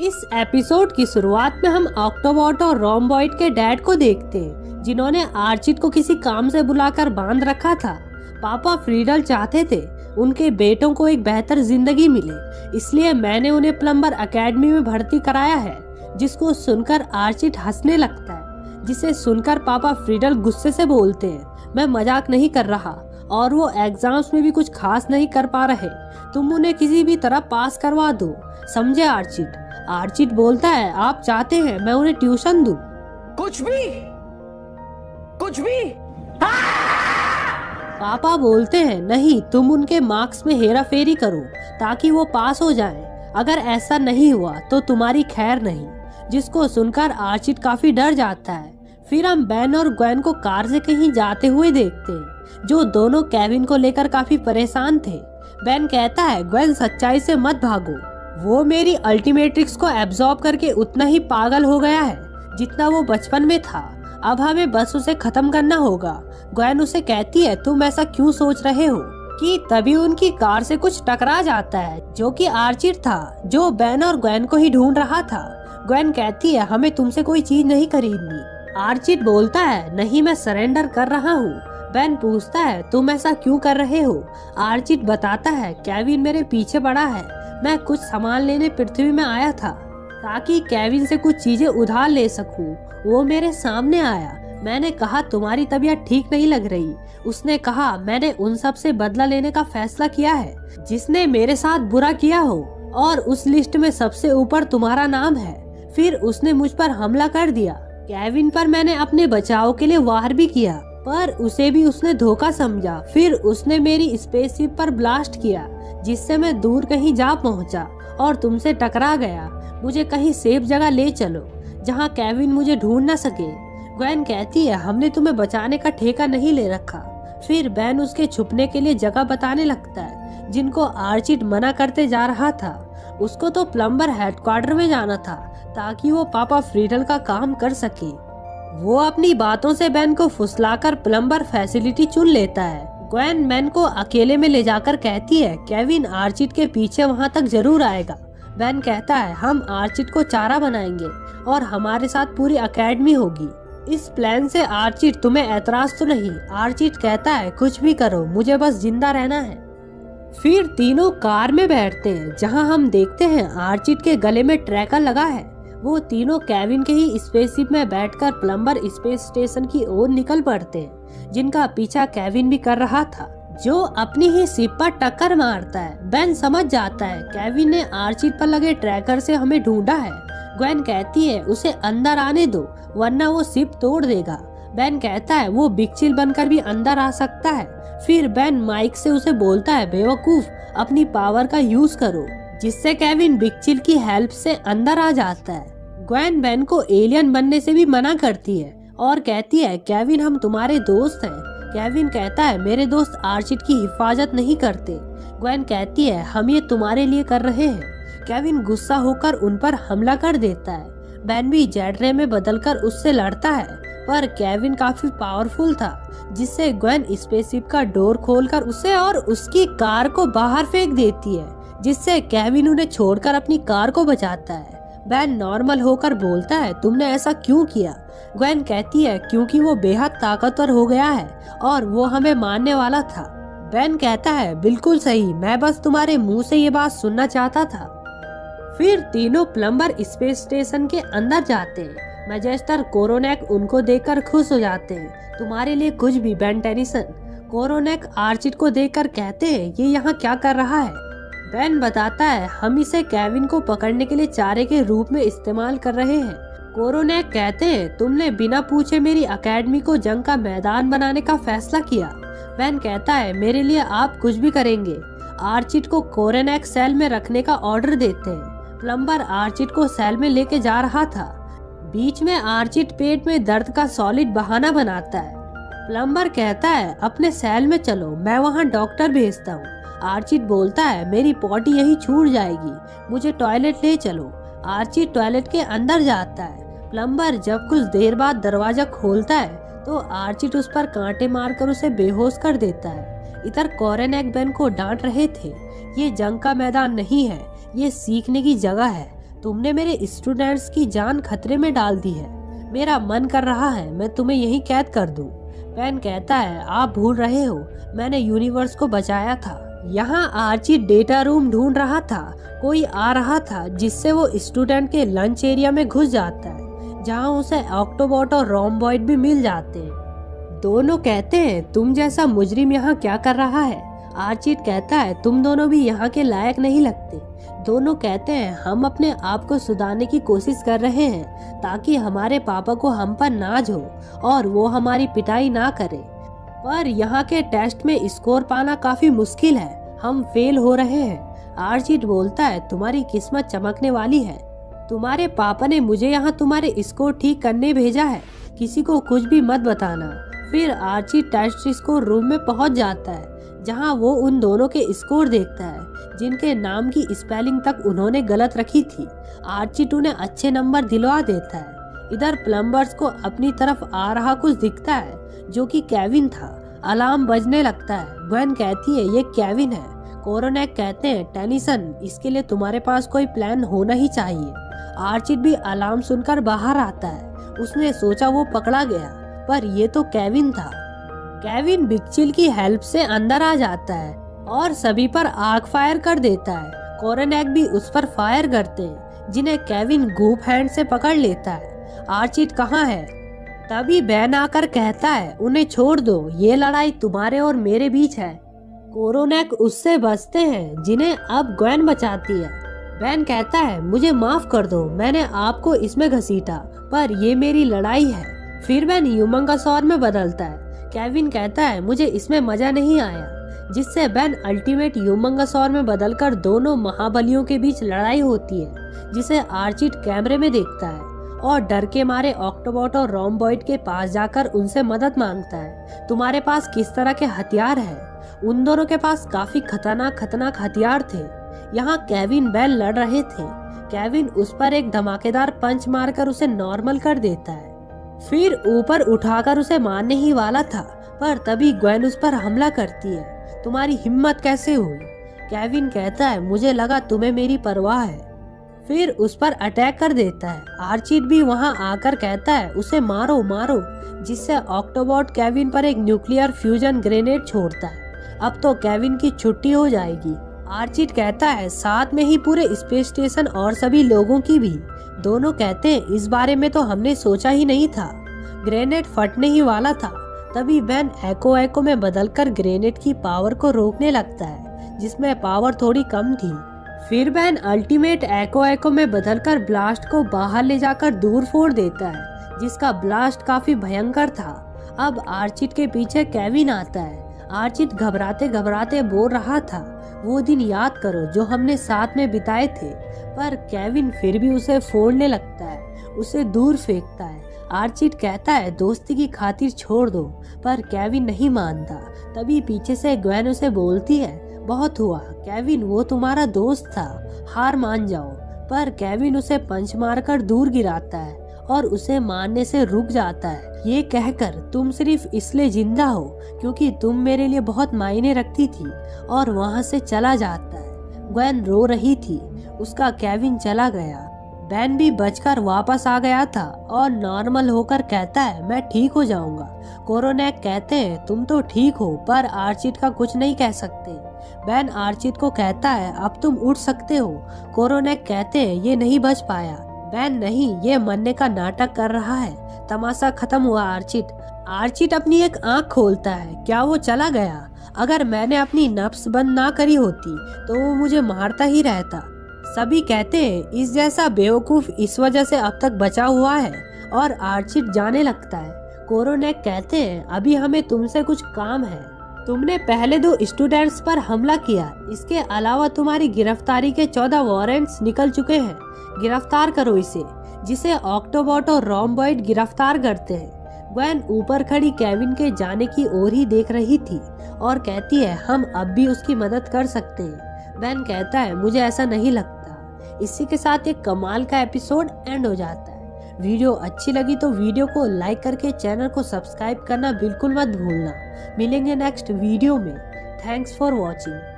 इस एपिसोड की शुरुआत में हम ऑक्टोबॉट और रोम्बॉइड के डैड को देखते हैं, जिन्होंने आर्चिड को किसी काम से बुलाकर बांध रखा था। पापा फ्रीडल चाहते थे उनके बेटों को एक बेहतर जिंदगी मिले, इसलिए मैंने उन्हें प्लम्बर एकेडमी में भर्ती कराया है। जिसको सुनकर आर्चिड हंसने लगता है, जिसे सुनकर पापा फ्रीडल गुस्से से बोलते हैं, मैं मजाक नहीं कर रहा और वो एग्जाम्स में भी कुछ खास नहीं कर पा रहे, तुम उन्हें किसी भी तरह पास करवा दो, समझे आर्चिड। आर्चिड बोलता है, आप चाहते हैं मैं उन्हें ट्यूशन दूं? कुछ भी। पापा बोलते हैं, नहीं, तुम उनके मार्क्स में हेरा फेरी करो ताकि वो पास हो जाएं। अगर ऐसा नहीं हुआ तो तुम्हारी खैर नहीं। जिसको सुनकर आर्चिड काफी डर जाता है। फिर हम बेन और ग्वेन को कार से कहीं जाते हुए देखते हैं, जो दोनों केविन को लेकर काफी परेशान थे। बेन कहता है, ग्वेन सच्चाई से मत भागो, वो मेरी अल्टीमेट्रिक्स को एब्जॉर्ब करके उतना ही पागल हो गया है जितना वो बचपन में था। अब हमें बस उसे खत्म करना होगा। ग्वेन उसे कहती है, तुम ऐसा क्यों सोच रहे हो? कि तभी उनकी कार से कुछ टकरा जाता है, जो कि आर्चिड था, जो बेन और ग्वेन को ही ढूंढ रहा था। ग्वेन कहती है, हमें तुमसे कोई चीज नहीं खरीदनी। आर्चिड बोलता है, नहीं, मैं सरेंडर कर रहा हूँ। बेन पूछता है, तुम ऐसा क्यों कर रहे हो? आर्चिड बताता है, केविन मेरे पीछे पड़ा है, मैं कुछ सामान लेने पृथ्वी में आया था ताकि केविन से कुछ चीजें उधार ले सकूं। वो मेरे सामने आया, मैंने कहा तुम्हारी तबीयत ठीक नहीं लग रही। उसने कहा, मैंने उन सब से बदला लेने का फैसला किया है जिसने मेरे साथ बुरा किया हो, और उस लिस्ट में सबसे ऊपर तुम्हारा नाम है। फिर उसने मुझ पर हमला कर दिया। केविन पर मैंने अपने बचाव के लिए वार भी किया, पर उसे भी उसने धोखा समझा। फिर उसने मेरी स्पेसशिप पर ब्लास्ट किया, जिससे मैं दूर कहीं जा पहुंचा और तुमसे टकरा गया। मुझे कहीं सेफ जगह ले चलो जहां केविन मुझे ढूंढ न सके। ग्वेन कहती है, हमने तुम्हें बचाने का ठेका नहीं ले रखा। फिर बेन उसके छुपने के लिए जगह बताने लगता है, जिनको आर्चिड मना करते जा रहा था। उसको तो प्लम्बर हेडक्वार्टर में जाना था ताकि वो पापा फ्रीडल का काम कर सके। वो अपनी बातों से बेन को फुसलाकर प्लम्बर फैसिलिटी चुन लेता है। ग्वेन बेन को अकेले में ले जाकर कहती है, केविन आर्चिड के पीछे वहाँ तक जरूर आएगा। बेन कहता है, हम आर्चिड को चारा बनाएंगे और हमारे साथ पूरी एकेडमी होगी। इस प्लान से आर्चिड, तुम्हें ऐतराज तो नहीं? आर्चिड कहता है, कुछ भी करो, मुझे बस जिंदा रहना है। फिर तीनों कार में बैठते हैं, जहां हम देखते हैं आर्चिड के गले में ट्रैकर लगा है। वो तीनों केविन के ही स्पेसशिप में बैठकर प्लम्बर स्पेस स्टेशन की ओर निकल पड़ते हैं, जिनका पीछा केविन भी कर रहा था, जो अपनी ही शिप पर टक्कर मारता है। बेन समझ जाता है केविन ने आर्चिड पर लगे ट्रैकर से हमें ढूंढा है। ग्वेन कहती है, उसे अंदर आने दो वरना वो शिप तोड़ देगा। बेन कहता है, वो बिग चिल बनकर भी अंदर आ सकता है। फिर बेन माइक से उसे बोलता है, बेवकूफ, अपनी पावर का यूज करो, जिससे केविन बिग चिल की हेल्प से अंदर आ जाता है। ग्वेन बेन को एलियन बनने से भी मना करती है और कहती है, केविन हम तुम्हारे दोस्त हैं। केविन कहता है, मेरे दोस्त आर्चिड की हिफाजत नहीं करते। ग्वेन कहती है, हम ये तुम्हारे लिए कर रहे हैं। केविन गुस्सा होकर उन पर हमला कर देता है। बेन भी जेट रे में बदलकर उससे लड़ता है, पर केविन काफी पावरफुल था, जिससे ग्वेन स्पेसशिप का डोर खोलकर उसे और उसकी कार को बाहर फेंक देती है, जिससे केविन उन्हें छोड़कर अपनी कार को बचाता है। बेन नॉर्मल होकर बोलता है, तुमने ऐसा क्यों किया? ग्वेन कहती है, क्योंकि वो बेहद ताकतवर हो गया है और वो हमें मारने वाला था। बेन कहता है, बिल्कुल सही, मैं बस तुम्हारे मुंह से ये बात सुनना चाहता था। फिर तीनों प्लम्बर स्पेस स्टेशन के अंदर जाते हैं। मैजेस्टर कोरोनेक उनको देखकर खुश हो जाते हैं। तुम्हारे लिए कुछ भी, बेन टेनिसन। कोरोनेक आर्चिड को देखकर कहते हैं, ये यहाँ क्या कर रहा है? बेन बताता है, हम इसे केविन को पकड़ने के लिए चारे के रूप में इस्तेमाल कर रहे हैं। कोरोनेक कहते हैं, तुमने बिना पूछे मेरी एकेडमी को जंग का मैदान बनाने का फैसला किया। बेन कहता है, मेरे लिए आप कुछ भी करेंगे। आर्चिड को कोरोनेक सेल में रखने का ऑर्डर देते हैं। प्लम्बर आर्चिड को सेल में लेके जा रहा था। बीच में आर्चिड पेट में दर्द का सॉलिड बहाना बनाता है। प्लम्बर कहता है, अपने सेल में चलो, मैं वहाँ डॉक्टर भेजता हूँ। आर्चिड बोलता है, मेरी पॉटी यही छूट जाएगी, मुझे टॉयलेट ले चलो। आर्चिड टॉयलेट के अंदर जाता है। प्लम्बर जब कुछ देर बाद दरवाजा खोलता है तो आर्चिड उस पर कांटे मारकर उसे बेहोश कर देता है। इधर कोरोनेक बेन को डांट रहे थे, ये जंग का मैदान नहीं है, ये सीखने की जगह है। तुमने मेरे स्टूडेंट्स की जान खतरे में डाल दी है। मेरा मन कर रहा है मैं तुम्हें यहीं कैद कर दूं। बेन कहता है आप भूल रहे हो, मैंने यूनिवर्स को बचाया था। यहाँ आर्ची डेटा रूम ढूंढ रहा था। कोई आ रहा था जिससे वो स्टूडेंट के लंच एरिया में घुस जाता है, जहाँ उसे ऑक्टोबॉट और रोम्बॉइड भी मिल जाते हैं। दोनों कहते हैं तुम जैसा मुजरिम यहाँ क्या कर रहा है। आर्चिट कहता है तुम दोनों भी यहाँ के लायक नहीं लगते। दोनों कहते हैं हम अपने आप को सुधारने की कोशिश कर रहे हैं ताकि हमारे पापा को हम पर नाज हो और वो हमारी पिटाई ना करे, पर यहाँ के टेस्ट में स्कोर पाना काफी मुश्किल है, हम फेल हो रहे हैं। आर्चिट बोलता है तुम्हारी किस्मत चमकने वाली है, तुम्हारे पापा ने मुझे यहाँ तुम्हारे स्कोर ठीक करने भेजा है, किसी को कुछ भी मत बताना। फिर आर्चिट टेस्ट स्कोर रूम में पहुँच जाता है जहाँ वो उन दोनों के स्कोर देखता है जिनके नाम की स्पेलिंग तक उन्होंने गलत रखी थी। आर्चिट उन्हें अच्छे नंबर दिलवा देता है। इधर प्लम्बर्स को अपनी तरफ आ रहा कुछ दिखता है जो कि केविन था। अलार्म बजने लगता है। ग्वेन कहती है ये केविन है। कोरोनेक कहते हैं टेनिसन इसके लिए तुम्हारे पास कोई प्लान होना ही चाहिए। आर्चिट भी अलार्म सुनकर बाहर आता है। उसने सोचा वो पकड़ा गया, पर ये तो केविन था। केविन बिगचिल की हेल्प से अंदर आ जाता है और सभी पर आग फायर कर देता है। कोरोनेक भी उस पर फायर करते हैं जिन्हें केविन गूप हैंड से पकड़ लेता है। आर्चिट कहाँ है? तभी बैन आकर कहता है उन्हें छोड़ दो, ये लड़ाई तुम्हारे और मेरे बीच है। कोरोनेक उससे बचते हैं जिन्हें अब ग्वेन बचाती है। बैन कहता है मुझे माफ कर दो, मैंने आपको इसमें घसीटा, पर ये मेरी लड़ाई है। फिर बैन ह्यूमंगासॉर में बदलता है। केविन कहता है मुझे इसमें मजा नहीं आया, जिससे बैन अल्टीमेट ह्यूमंगासॉर में बदलकर दोनों महाबलियों के बीच लड़ाई होती है, जिसे आर्चिट कैमरे में देखता है और डर के मारे ऑक्टोबॉट और रोम्बॉइड के पास जाकर उनसे मदद मांगता है। तुम्हारे पास किस तरह के हथियार हैं? उन दोनों के पास काफी खतरनाक हथियार थे। यहाँ केविन बैन लड़ रहे थे। केविन उस पर एक धमाकेदार पंच मारकर उसे नॉर्मल कर देता है, फिर ऊपर उठाकर उसे मारने ही वाला था, पर तभी ग्वेन उस पर हमला करती है। तुम्हारी हिम्मत कैसे हुई? केविन कहता है मुझे लगा तुम्हें मेरी परवाह है, फिर उस पर अटैक कर देता है। आर्चिट भी वहां आकर कहता है उसे मारो मारो, जिससे ऑक्टोबॉट केविन पर एक न्यूक्लियर फ्यूजन ग्रेनेड छोड़ता है। अब तो केविन की छुट्टी हो जाएगी। आर्चिट कहता है साथ में ही पूरे स्पेस स्टेशन और सभी लोगों की भी। दोनों कहते हैं इस बारे में तो हमने सोचा ही नहीं था, ग्रेनेड फटने ही वाला था। तभी बैन एको में बदलकर ग्रेनेड की पावर को रोकने लगता है, जिसमें पावर थोड़ी कम थी। फिर बैन अल्टीमेट एको में बदलकर ब्लास्ट को बाहर ले जाकर दूर फोड़ देता है, जिसका ब्लास्ट काफी भयंकर था। अब आर्चिट के पीछे केविन आता है। आर्चिट घबराते घबराते बोल रहा था वो दिन याद करो जो हमने साथ में बिताए थे, पर केविन फिर भी उसे फोड़ने लगता है, उसे दूर फेंकता है। आर्चिट कहता है दोस्ती की खातिर छोड़ दो, पर केविन नहीं मानता। तभी पीछे से ग्वेन उसे बोलती है बहुत हुआ केविन, वो तुम्हारा दोस्त था, हार मान जाओ। पर केविन उसे पंच मारकर दूर गिराता है और उसे मारने से रुक जाता है, ये कहकर तुम सिर्फ इसलिए जिंदा हो क्योंकि तुम मेरे लिए बहुत मायने रखती थी, और वहाँ से चला जाता है। ग्वेन रो रही थी, उसका केविन चला गया। बैन भी बचकर वापस आ गया था और नॉर्मल होकर कहता है मैं ठीक हो जाऊंगा। कोरोनेक कहते हैं तुम तो ठीक हो, पर आर्चिट का कुछ नहीं कह सकते। बैन आर्चिट को कहता है अब तुम उठ सकते हो। कोरोनेक कहते हैं ये नहीं बच पाया। बैन नहीं, ये मरने का नाटक कर रहा है। तमाशा खत्म हुआ आर्चिट। आर्चिट अपनी एक आंख खोलता है, क्या वो चला गया? अगर मैंने अपनी नफ्स बंद ना करी होती तो वो मुझे मारता ही रहता। सभी कहते हैं इस जैसा बेवकूफ इस वजह से अब तक बचा हुआ है, और आर्चिट जाने लगता है। कोरोनेक कहते हैं अभी हमें तुमसे कुछ काम है। तुमने पहले 2 स्टूडेंट्स पर हमला किया, इसके अलावा तुम्हारी गिरफ्तारी के 14 वारंट्स निकल चुके हैं। गिरफ्तार करो इसे, जिसे ऑक्टोबॉट और रोम्बॉइड गिरफ्तार करते हैं। ग्वेन ऊपर खड़ी केविन के जाने की ओर ही देख रही थी और कहती है हम अब भी उसकी मदद कर सकते हैं। बैन कहता है मुझे ऐसा नहीं लगता। इसी के साथ एक कमाल का एपिसोड एंड हो जाता है। वीडियो अच्छी लगी तो वीडियो को लाइक करके चैनल को सब्सक्राइब करना बिल्कुल मत भूलना। मिलेंगे नेक्स्ट वीडियो में। Thanks for watching.